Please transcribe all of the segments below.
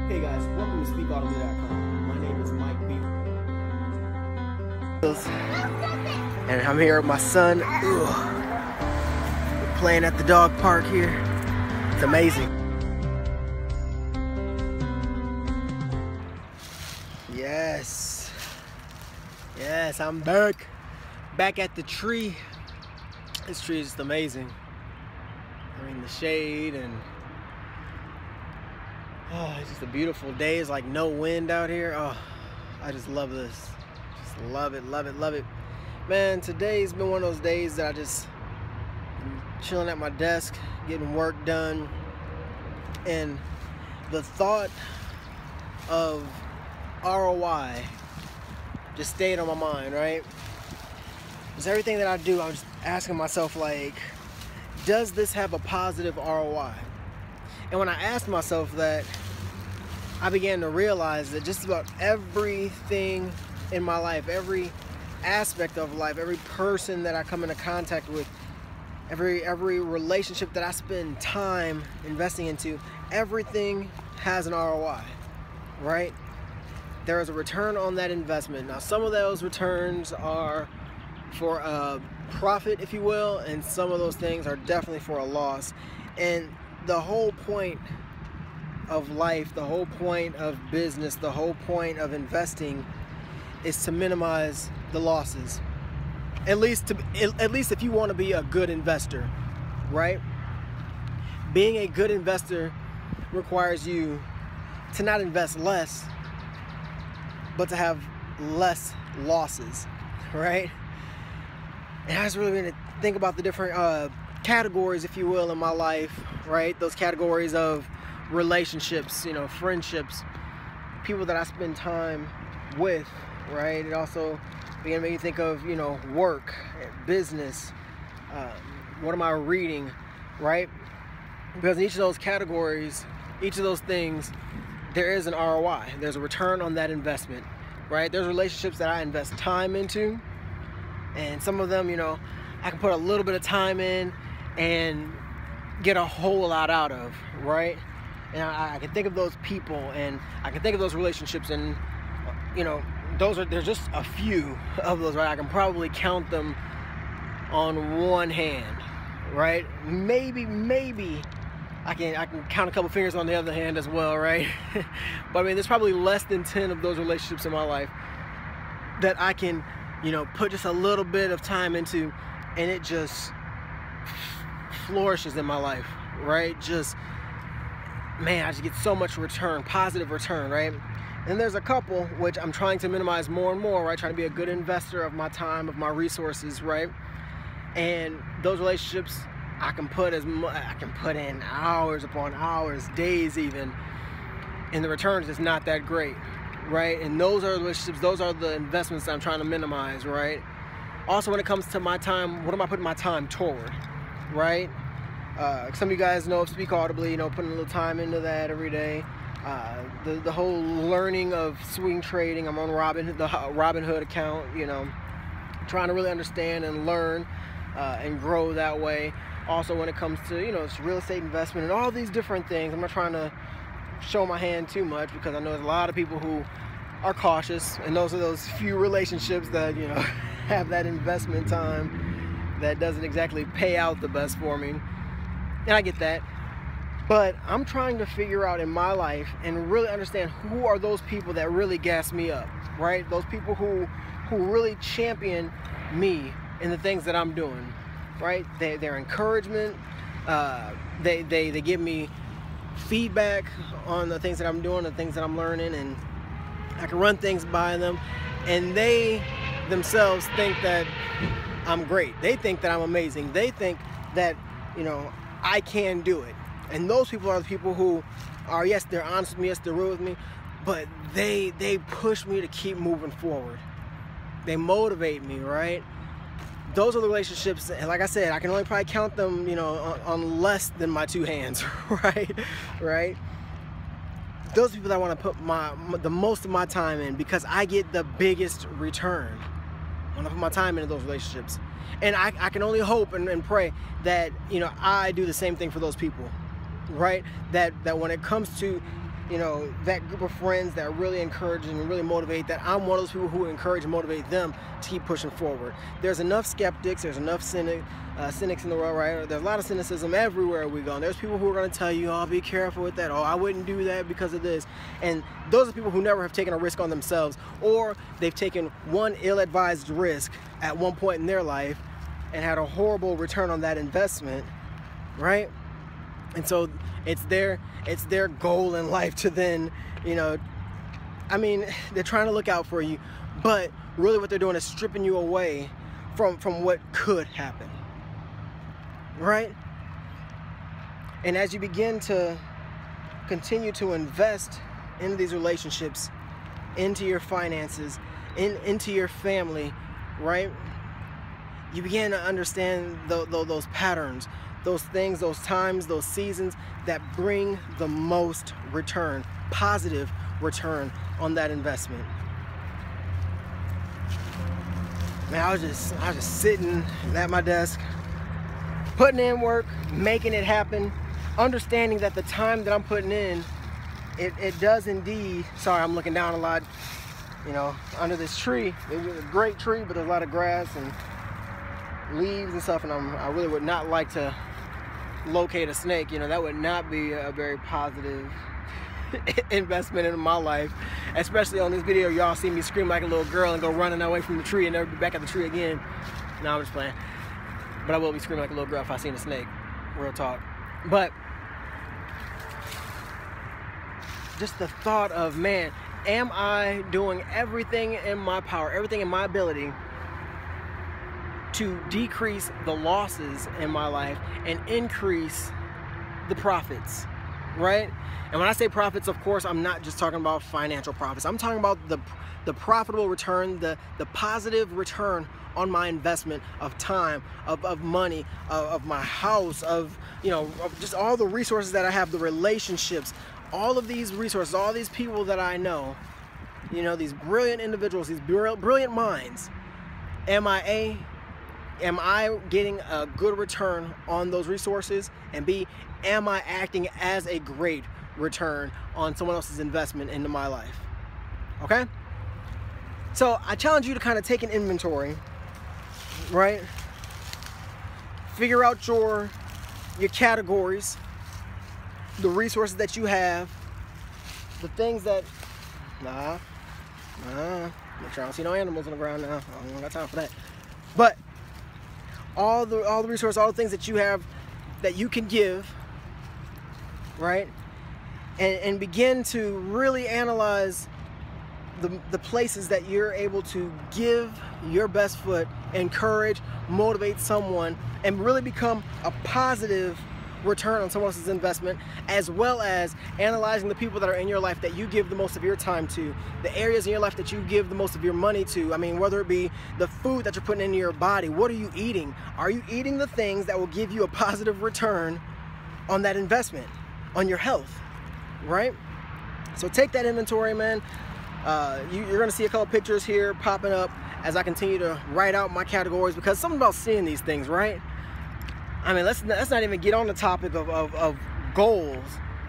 Hey guys, welcome to SpeakAudibly.com. My name is Mike B. And I'm here with my son. We're playing at the dog park here. It's amazing. Yes. Yes, I'm back. Back at the tree. This tree is just amazing. I mean, the shade and it's just a beautiful day. It's like no wind out here. Oh, I just love this. Just love it, love it, love it. Man, today's been one of those days that I'm chilling at my desk, getting work done, and the thought of ROI just stayed on my mind, right? Because everything that I do, I was asking myself, like, does this have a positive ROI? And when I asked myself that, I began to realize that just about everything in my life, every aspect of life, every person that I come into contact with, every relationship that I spend time investing into, everything has an ROI, right? There is a return on that investment. Now, some of those returns are for a profit, if you will, and some of those things are definitely for a loss. And the whole point of life, the whole point of business, the whole point of investing is to minimize the losses. At least if you want to be a good investor, right? Being a good investor requires you to not invest less, but to have less losses, right? And I just really want to think about the different categories, if you will, in my life, right? Those categories of relationships, you know, friendships, people that I spend time with, right? It also began to make me think of, you know, work, business, what am I reading, right? Because in each of those categories, each of those things, there is an ROI. There's a return on that investment, right? There's relationships that I invest time into, and some of them, you know, I can put a little bit of time in and get a whole lot out of, right? And I can think of those people, and I can think of those relationships, and, you know, there's just a few of those, right? I can probably count them on one hand, right? Maybe I can count a couple fingers on the other hand as well, right? But I mean, there's probably less than 10 of those relationships in my life that I can, you know, put just a little bit of time into, and it just flourishes in my life, right? Just, man, I just get so much return, positive return, right? And there's a couple which I'm trying to minimize more and more, right? Trying to be a good investor of my time, of my resources, right? And those relationships, I can put in hours upon hours, days even, and the returns is not that great, right? And those are the relationships, those are the investments that I'm trying to minimize, right? Also, when it comes to my time, what am I putting my time toward, right? Some of you guys know of Speak Audibly, you know, putting a little time into that every day. The whole learning of swing trading, I'm on the Robinhood account, you know, trying to really understand and learn and grow that way. Also, when it comes to, you know, it's real estate investment and all these different things, I'm not trying to show my hand too much, because I know there's a lot of people who are cautious, and those are those few relationships that, you know, have that investment time that doesn't exactly pay out the best for me. And I get that. But I'm trying to figure out in my life and really understand who are those people that really gas me up, right? Those people who really champion me in the things that I'm doing, right? Their encouragement, they give me feedback on the things that I'm doing, the things that I'm learning, and I can run things by them, and they themselves think that I'm great. They think that I'm amazing. They think that, you know, I can do it. And those people are the people who are, yes, they're honest with me, yes, they're real with me, but they push me to keep moving forward. They motivate me, right? Those are the relationships, and like I said, I can only probably count them, you know, on less than my two hands, right? Those people that I want to put the most of my time in, because I get the biggest return when I put my time into those relationships. And I can only hope and pray that, you know, I do the same thing for those people, right? That when it comes to you know, that group of friends that really encourage and really motivate, that I'm one of those people who encourage and motivate them to keep pushing forward. There's enough skeptics, there's enough cynics in the world, right? There's a lot of cynicism everywhere we go. And there's people who are going to tell you, oh, be careful with that. Oh, I wouldn't do that because of this. And those are people who never have taken a risk on themselves, or they've taken one ill-advised risk at one point in their life and had a horrible return on that investment, right? And so it's their goal in life to then, you know, I mean, they're trying to look out for you, but really what they're doing is stripping you away from what could happen, right? And as you begin to continue to invest in these relationships, into your finances, into your family, right, you begin to understand those patterns, those things, those times, those seasons that bring the most return, positive return on that investment. Man, I was just sitting at my desk, putting in work, making it happen, understanding that the time that I'm putting in, it does indeed, sorry, I'm looking down a lot, you know, under this tree. It's a great tree, but there's a lot of grass and leaves and stuff, and I really would not like to locate a snake. You know, that would not be a very positive investment in my life, especially on this video. Y'all see me scream like a little girl and go running away from the tree and never be back at the tree again. No, I'm just playing, but I will be screaming like a little girl if I seen a snake, real talk. But just the thought of, man, am I doing everything in my power, everything in my ability to decrease the losses in my life and increase the profits, right? And when I say profits, of course, I'm not just talking about financial profits. I'm talking about the profitable return, the positive return on my investment of time, of money, of my house, of, you know, of just all the resources that I have, the relationships, all of these resources, all these people that I know, you know, these brilliant individuals, these brilliant minds. Am I getting a good return on those resources? And B, am I acting as a great return on someone else's investment into my life? Okay? So I challenge you to kind of take an inventory, right? Figure out your categories, the resources that you have, the things that, make sure I don't see no animals on the ground now. I don't got time for that. But all the resources, all the things that you have that you can give, right? And begin to really analyze the places that you're able to give your best foot, encourage, motivate someone, and really become a positive return on someone else's investment, as well as analyzing the people that are in your life that you give the most of your time to, the areas in your life that you give the most of your money to. I mean, whether it be the food that you're putting into your body, what are you eating? Are you eating the things that will give you a positive return on that investment, on your health, right? So take that inventory, man. You're gonna see a couple pictures here popping up as I continue to write out my categories, because something about seeing these things, right? I mean, let's not even get on the topic of goals,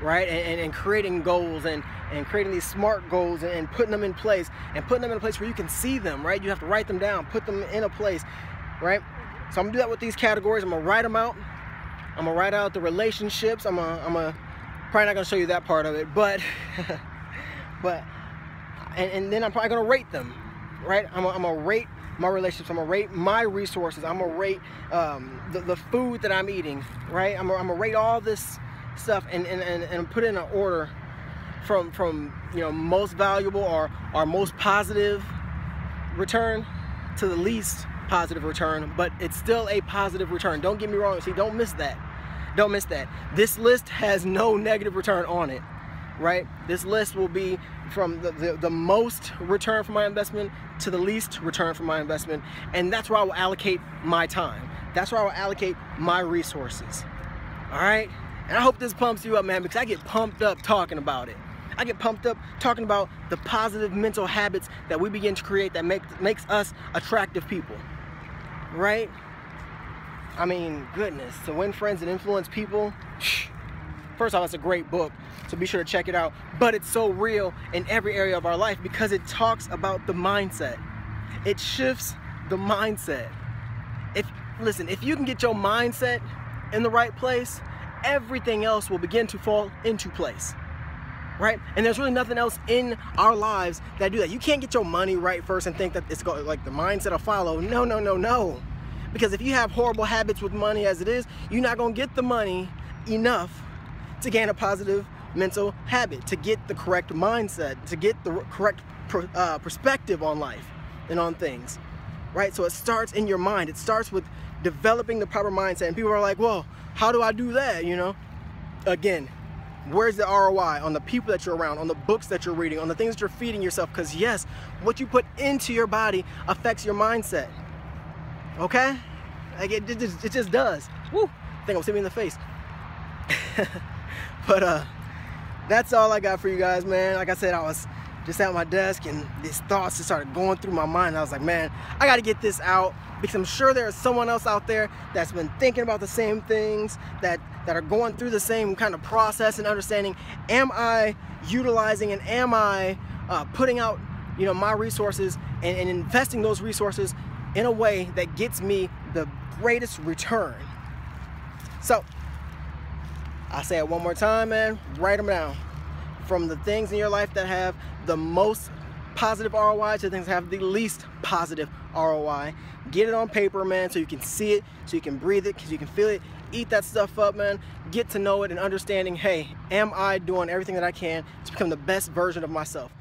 right? And creating goals and creating these SMART goals and putting them in place, and putting them in a place where you can see them, right? You have to write them down, put them in a place, right? So I'm gonna do that with these categories. I'm gonna write them out. I'm gonna write out the relationships. I'm probably not gonna show you that part of it, but and then I'm probably gonna rate them, right? I'm gonna rate my relationships, I'm gonna rate my resources, I'm gonna rate the food that I'm eating, right? I'm gonna rate all this stuff and put it in an order from you know, most valuable or most positive return to the least positive return, but it's still a positive return. Don't get me wrong. See, don't miss that. Don't miss that. This list has no negative return on it, right? This list will be from the most return from my investment to the least return from my investment, and that's where I will allocate my time. That's where I will allocate my resources. All right? And I hope this pumps you up, man, because I get pumped up talking about it. I get pumped up talking about the positive mental habits that we begin to create that makes us attractive people, right? I mean, goodness, to win friends and influence people, First off, it's a great book, so be sure to check it out. But it's so real in every area of our life because it talks about the mindset. It shifts the mindset. Listen, if you can get your mindset in the right place, everything else will begin to fall into place, right? And there's really nothing else in our lives that do that. You can't get your money right first and think that it's going, like the mindset will follow. No, no, no, no. Because if you have horrible habits with money as it is, you're not going to get the money enough to gain a positive mental habit, to get the correct mindset, to get the correct perspective on life and on things, right? So it starts in your mind. It starts with developing the proper mindset. And people are like, well, how do I do that, you know? Again, where's the ROI on the people that you're around, on the books that you're reading, on the things that you're feeding yourself? Because yes, what you put into your body affects your mindset, okay? Like it just does. Woo! I think I'm hitting me in the face. But that's all I got for you guys, man. Like I said, I was just at my desk and these thoughts just started going through my mind. I was like, man, I got to get this out because I'm sure there's someone else out there that's been thinking about the same things, that are going through the same kind of process and understanding. Am I utilizing and am I putting out, you know, my resources and investing those resources in a way that gets me the greatest return? So I say it one more time, man, write them down. From the things in your life that have the most positive ROI to the things that have the least positive ROI. Get it on paper, man, so you can see it, so you can breathe it, so you can feel it. Eat that stuff up, man. Get to know it and understanding, hey, am I doing everything that I can to become the best version of myself?